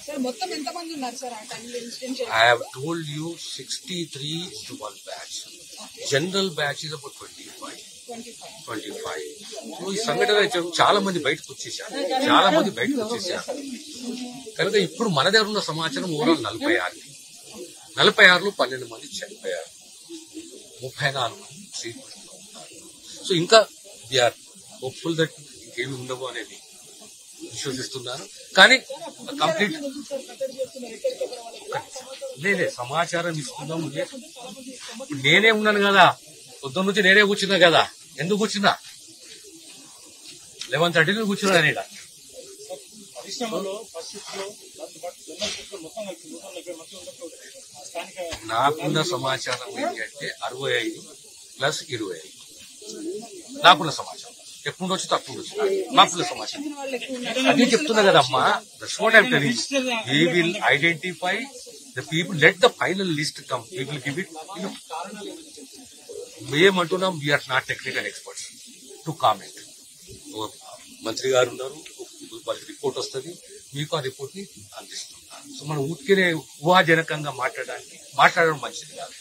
Sir మొత్తం ఎంతమంది ఉన్నారు సార్ ఆ టైంలో incident? I have told you 63 is to one batch. General batch is about 25. So ఈ సంఘటన చాలా మంది బయటకు వచ్చేసారు, కనుక ఇప్పుడు మన దగ్గర ఉన్న సమాచారం ఓవరాల్ 46లో 12 మంది చనిపోయారు, 34 మంది ట్రీట్మెంట్ లో ఉన్నారు. సో ఇంకా వీఆర్ హోప్ఫుల్ దట్ ఇంకేమి ఉండవు అనేది విశ్వసిస్తున్నాను. కానీ కంప్లీట్ లేదే సమాచారం ఇస్తున్నాం. నేనే ఉన్నాను కదా, పొద్దున్న నుంచి నేనే కూర్చున్నా కదా. ఎందుకు కూర్చున్నా? 11:30 కూర్చున్నా నేను. నాకున్న సమాచారం ఏంటంటే 65 + 25 నాకున్న సమాచారం. ఎప్పుడు వచ్చి తక్కువ వచ్చి నాకున్న సమాచారం అదే చెప్తున్నా కదమ్మా. That's what I am telling. We will identify the people, let the final list come, we will give it. మేమంటున్నాం we are not technical experts to comment. మంత్రి గారు ఉన్నారు, వాళ్ళకి రిపోర్ట్ వస్తుంది, మీకు ఆ రిపోర్ట్ ని అందిస్తున్నారు. సో మనం ఊరికే ఊహాజనకంగా మాట్లాడడం మంచిది కాదు.